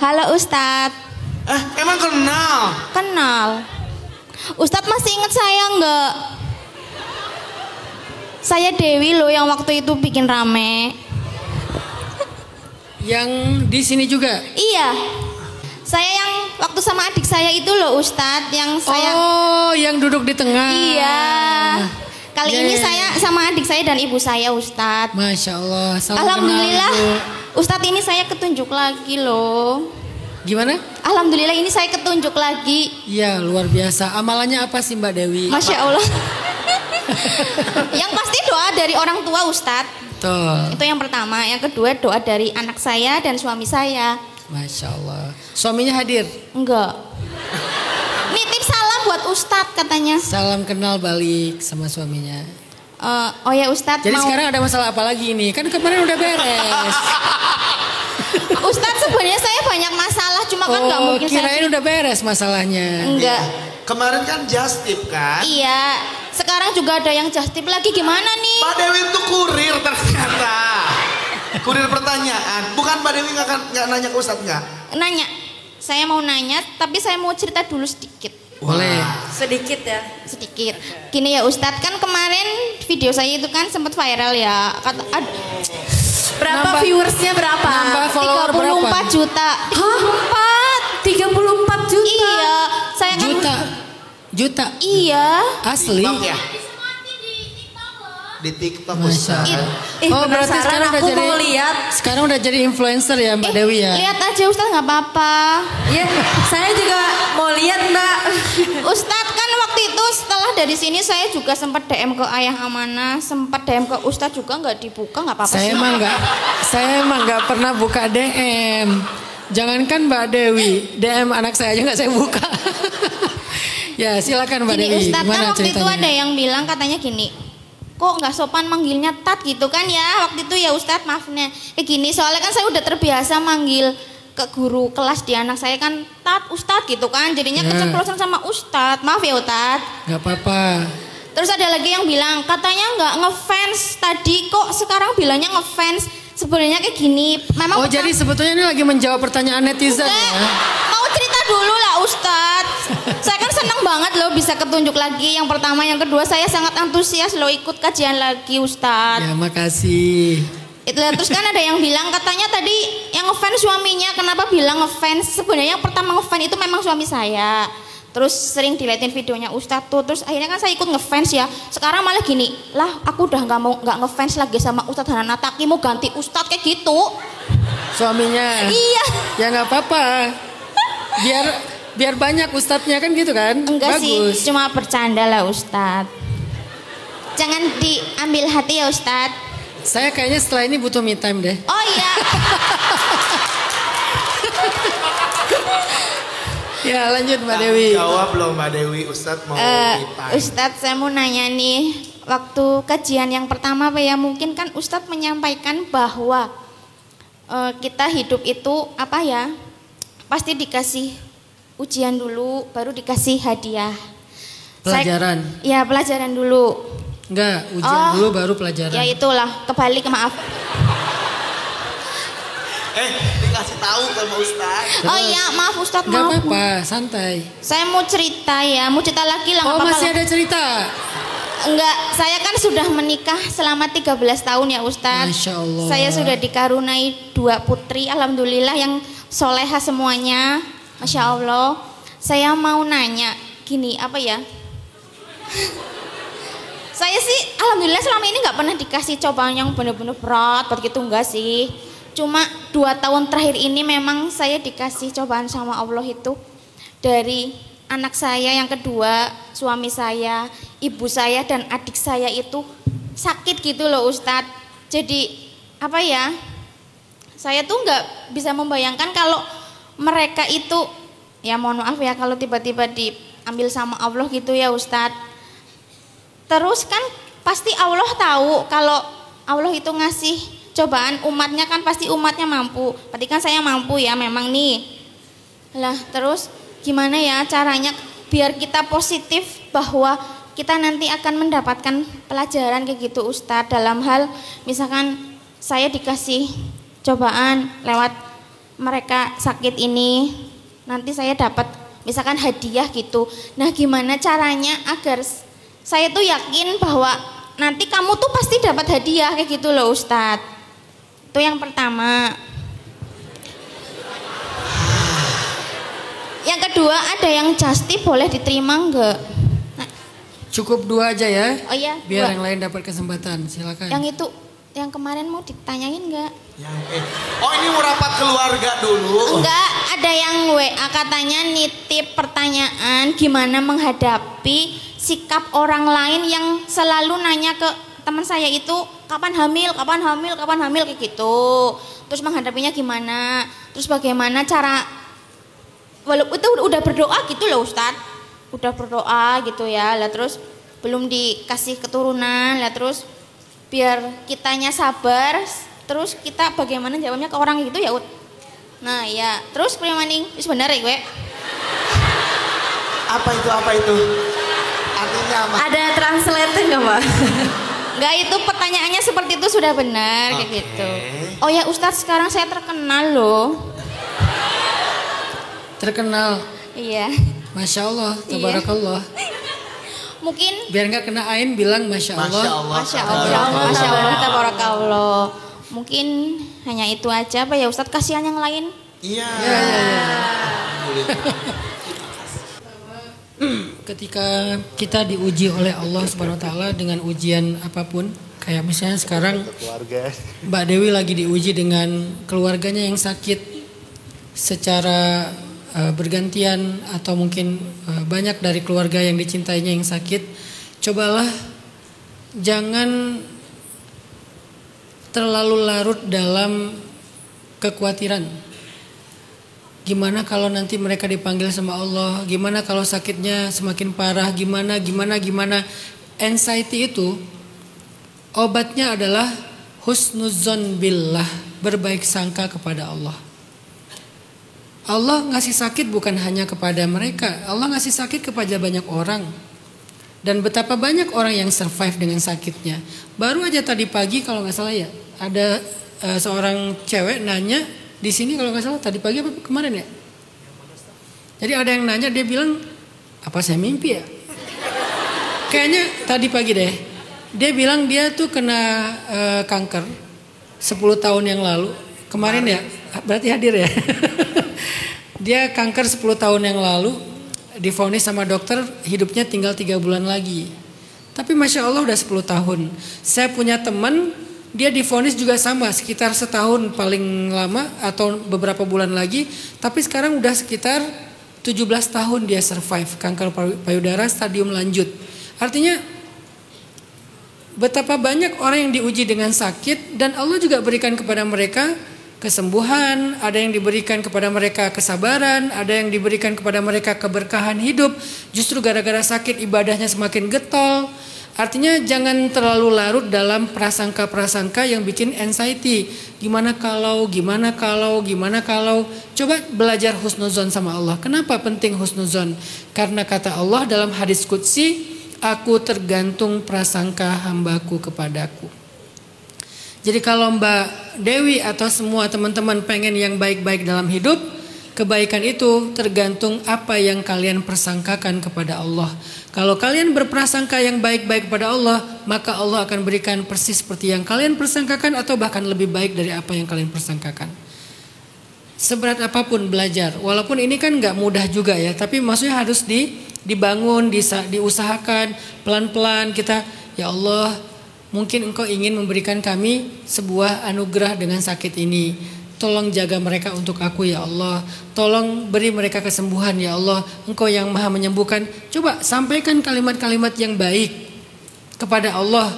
Halo Ustadz. Emang kenal? Kenal. Ustadz masih ingat saya nggak? Saya Dewi loh yang waktu itu bikin rame. Yang di sini juga? Iya. Saya yang waktu sama adik saya itu loh Ustadz, yang saya. Oh, yang duduk di tengah. Iya. Kali ini saya sama adik saya dan ibu saya Ustadz. Masya Allah. Alhamdulillah. Ustadz ini saya ketunjuk lagi loh. Gimana? Alhamdulillah ini saya ketunjuk lagi. Iya, luar biasa. Amalannya apa sih Mbak Dewi? Masya Allah. Yang pasti doa dari orang tua Ustadz. Tuh. Itu yang pertama. Yang kedua doa dari anak saya dan suami saya. Masya Allah. Suaminya hadir? Enggak. Nitip salam buat Ustadz katanya. Salam kenal balik sama suaminya. Oh ya Ustadz. Jadi sekarang ada masalah apa lagi ini? Kan kemarin udah beres. Ustadz sebenarnya saya banyak masalah, cuma kan nggak mungkin kirain udah beres masalahnya. Enggak. Kemarin kan just tip kan? Iya. Sekarang juga ada yang just tip lagi, gimana nih? Mbak Dewi itu kurir ternyata. Kurir pertanyaan. Bukan Mbak Dewi nggak nanya ke Ustadz nggak? Nanya. Saya mau nanya, tapi saya mau cerita dulu sedikit. Boleh. Sedikit ya. Sedikit. Gini ya Ustadz, kan kemarin video saya itu kan sempat viral ya. Berapa viewersnya berapa? Nambah follower 34 berapa? juta. 34 juta. Iya, saya kan. Juta. Iya. Asli. TikTok ya? Di TikTok Ustadz. Oh, berarti penasaran, sekarang udah aku jadi. mau lihat. Sekarang udah jadi influencer ya Mbak Dewi ya. Lihat aja Ustadz, nggak apa-apa. Ya, saya juga mau lihat Mbak. Ustadz kan waktu itu setelah dari sini saya juga sempat DM ke Ayah Amanah, sempat DM ke Ustadz juga nggak dibuka, nggak apa-apa sih. Saya emang nggak pernah buka DM. Jangankan Mbak Dewi, DM anak saya aja nggak saya buka. Ya silakan Mbak Gini Dewi. Ustadz, Gimana kan waktu ceritanya? itu ada yang bilang katanya gini, kok nggak sopan manggilnya Tat gitu kan ya waktu itu ya Ustadz, maafnya kayak gini soalnya kan saya udah terbiasa manggil ke guru kelas di anak saya kan Tat Ustadz gitu kan, jadinya keceplosan sama Ustadz, maaf ya Ustadz. Gak apa-apa. Terus ada lagi yang bilang katanya nggak ngefans tadi, kok sekarang bilangnya ngefans. Sebenarnya kayak gini memang. Oh jadi sebetulnya ini lagi menjawab pertanyaan netizen ya? Mau cerita dulu lah Ustadz. Saya kan senang banget loh bisa ketunjuk lagi. Yang pertama, yang kedua saya sangat antusias loh ikut kajian lagi Ustadz. Ya makasih. Terus kan ada yang bilang katanya tadi yang ngefans suaminya, kenapa bilang ngefans? Sebenarnya yang pertama ngefans itu memang suami saya. Terus sering diliatin videonya Ustadz tuh, terus akhirnya kan saya ikut ngefans ya. Sekarang malah gini, lah aku udah nggak ngefans lagi sama Ustadz Hananataki, mau ganti Ustadz kayak gitu. Suaminya? Iya. Ya nggak apa-apa. Biar banyak Ustadznya kan gitu kan? Enggak Bagus. sih, cuma bercanda lah Ustadz. Jangan diambil hati ya Ustadz. Saya kayaknya setelah ini butuh me time deh. Oh iya. Ya lanjut Mbak Dewi. Jawab belum Mbak Dewi, Ustadz mau ditanya. Ustadz saya mau nanya nih, waktu kajian yang pertama Pak ya, mungkin kan Ustadz menyampaikan bahwa kita hidup itu apa ya, pasti dikasih ujian dulu, baru dikasih hadiah. Pelajaran? Ya pelajaran dulu. Enggak, ujian dulu baru pelajaran. Ya itulah, kebalik maaf. Dikasih tahu sama Ustadz. Oh iya, maaf Ustadz, Enggak maaf. apa-apa, santai. Saya mau cerita ya, mau cerita lagi lah. Oh nggak masih apa-apa ada cerita? lah. Enggak, saya kan sudah menikah selama 13 tahun ya Ustadz. Masya Allah. Saya sudah dikaruniai 2 putri, alhamdulillah yang soleha semuanya. Masya Allah. Saya mau nanya, gini apa ya? Saya sih alhamdulillah selama ini nggak pernah dikasih cobaan yang benar-benar berat, begitu enggak sih. Cuma 2 tahun terakhir ini memang saya dikasih cobaan sama Allah itu dari anak saya yang kedua, suami saya, ibu saya dan adik saya itu sakit gitu loh Ustadz. Jadi apa ya, saya tuh nggak bisa membayangkan kalau mereka itu, ya mohon maaf ya kalau tiba-tiba diambil sama Allah gitu ya Ustadz. Terus kan pasti Allah tahu kalau Allah itu ngasih cobaan umatnya, kan pasti umatnya mampu. Berarti kan saya mampu ya memang nih. Lah terus gimana ya caranya biar kita positif bahwa kita nanti akan mendapatkan pelajaran kayak gitu Ustadz, dalam hal misalkan saya dikasih cobaan lewat mereka sakit ini nanti saya dapat misalkan hadiah gitu. Nah, gimana caranya agar saya tuh yakin bahwa nanti kamu tuh pasti dapat hadiah kayak gitu loh Ustadz. Itu yang pertama. Yang kedua, ada yang just tip boleh diterima enggak? Nah, Cukup 2 aja ya. oh iya, Biar 2. yang lain dapat kesempatan. Silakan. Yang itu yang kemarin mau ditanyain enggak? Oh, ini mau rapat keluarga dulu. Enggak, ada yang WA katanya nitip pertanyaan gimana menghadapi sikap orang lain yang selalu nanya ke teman saya itu kapan hamil kayak gitu. Terus menghadapinya gimana? Terus bagaimana cara walaupun itu udah berdoa gitu loh Ustadz. Udah berdoa gitu ya. Lah terus belum dikasih keturunan, lah terus biar kitanya sabar, terus kita bagaimana jawabnya ke orang gitu ya Ut. Nah ya, terus premaning, bener ya gue. Apa itu? Artinya apa? Ada translate nggak Pak? Enggak, itu pertanyaannya seperti itu sudah benar kayak gitu. Oh ya Ustadz, sekarang saya terkenal loh. Terkenal. Iya. Masya Allah, tabarakallah. Mungkin Biar nggak kena ain bilang Masya Allah. Masya Allah, tabarakallah. Mungkin hanya itu aja Pak ya Ustadz, kasihan yang lain. Iya. Ketika kita diuji oleh Allah Subhanahu wa taala dengan ujian apapun, kayak misalnya sekarang Mbak Dewi lagi diuji dengan keluarganya yang sakit secara bergantian, atau mungkin banyak dari keluarga yang dicintainya yang sakit. Cobalah jangan terlalu larut dalam kekhawatiran. Gimana kalau nanti mereka dipanggil sama Allah? Gimana kalau sakitnya semakin parah? Gimana? Anxiety itu obatnya adalah husnuzon billah, berbaik sangka kepada Allah. Allah ngasih sakit bukan hanya kepada mereka, Allah ngasih sakit kepada banyak orang. Dan betapa banyak orang yang survive dengan sakitnya. Baru aja tadi pagi kalau nggak salah ya, ada seorang cewek nanya di sini kalau nggak salah tadi pagi apa kemarin ya. Jadi ada yang nanya, dia bilang, apa saya mimpi ya? Kayaknya tadi pagi deh. Dia bilang dia tuh kena kanker 10 tahun yang lalu. Kemarin ya, berarti hadir ya. Dia kanker 10 tahun yang lalu, divonis sama dokter hidupnya tinggal 3 bulan lagi. Tapi Masya Allah udah 10 tahun. Saya punya teman, dia divonis juga sama, sekitar setahun paling lama atau beberapa bulan lagi. Tapi sekarang udah sekitar 17 tahun dia survive kanker payudara stadium lanjut. Artinya betapa banyak orang yang diuji dengan sakit, dan Allah juga berikan kepada mereka kesembuhan, ada yang diberikan kepada mereka kesabaran, ada yang diberikan kepada mereka keberkahan hidup. Justru gara-gara sakit ibadahnya semakin getol. Artinya jangan terlalu larut dalam prasangka-prasangka yang bikin anxiety. Gimana kalau. Coba belajar husnuzon sama Allah. Kenapa penting husnuzon? Karena kata Allah dalam hadis qudsi, aku tergantung prasangka hambaku kepadaku. Jadi kalau Mbak Dewi atau semua teman-teman pengen yang baik-baik dalam hidup, kebaikan itu tergantung apa yang kalian persangkakan kepada Allah. Kalau kalian berprasangka yang baik-baik kepada Allah, maka Allah akan berikan persis seperti yang kalian persangkakan atau bahkan lebih baik dari apa yang kalian persangkakan. Seberat apapun belajar, walaupun ini kan gak mudah juga ya, tapi maksudnya harus dibangun, diusahakan pelan-pelan. Kita, ya Allah, mungkin Engkau ingin memberikan kami sebuah anugerah dengan sakit ini. Tolong jaga mereka untuk aku ya Allah. Tolong beri mereka kesembuhan ya Allah. Engkau yang maha menyembuhkan. Coba sampaikan kalimat-kalimat yang baik kepada Allah.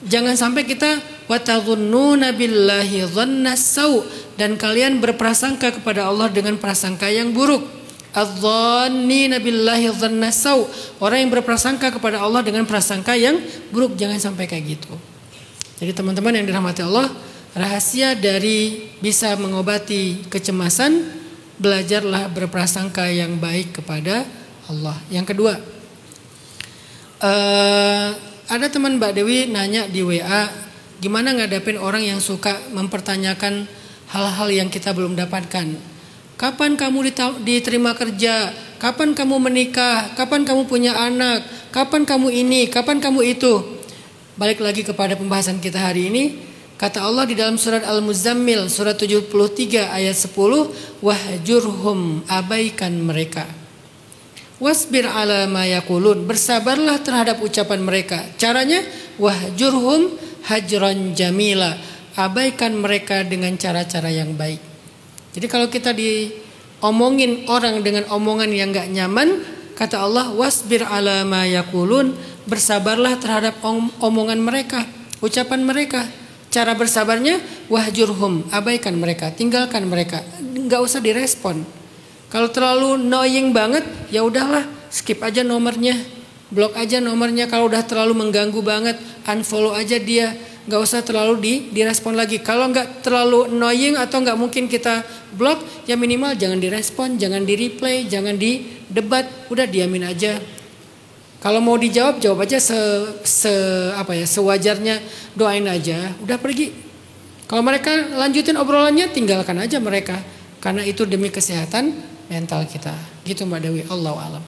Jangan sampai kita watadhunnuna billahi dhannas sau, dan kalian berprasangka kepada Allah dengan prasangka yang buruk. Adh-dhannina billahi dhannas sau, orang yang berprasangka kepada Allah dengan prasangka yang buruk. Jangan sampai kayak gitu. Jadi teman-teman yang dirahmati Allah, rahasia dari bisa mengobati kecemasan, belajarlah berprasangka yang baik kepada Allah. Yang kedua, ada teman Mbak Dewi nanya di WA, gimana ngadapin orang yang suka mempertanyakan hal-hal yang kita belum dapatkan. Kapan kamu diterima kerja? Kapan kamu menikah? Kapan kamu punya anak? Kapan kamu ini? Kapan kamu itu? Balik lagi kepada pembahasan kita hari ini. Kata Allah di dalam surat Al-Muzammil surat 73 ayat 10, wahjurhum, abaikan mereka. Wasbir ala ma yaqulun, bersabarlah terhadap ucapan mereka. Caranya wahjurhum hajran jamila, abaikan mereka dengan cara-cara yang baik. Jadi kalau kita diomongin orang dengan omongan yang gak nyaman, kata Allah wasbir ala ma yaqulun, bersabarlah terhadap omongan mereka, ucapan mereka. Cara bersabarnya wahjurhum, abaikan mereka, tinggalkan mereka, nggak usah direspon. Kalau terlalu annoying banget, ya udahlah, skip aja nomornya, blok aja nomornya. Kalau udah terlalu mengganggu banget, unfollow aja dia, nggak usah terlalu direspon lagi. Kalau nggak terlalu annoying atau nggak mungkin kita blok, ya minimal jangan direspon, jangan di replay, jangan di debat, udah diamin aja. Kalau mau dijawab, jawab aja sewajarnya, doain aja, udah pergi. Kalau mereka lanjutin obrolannya, tinggalkan aja mereka. Karena itu demi kesehatan mental kita. Gitu Mbak Dewi, Allahu a'lam.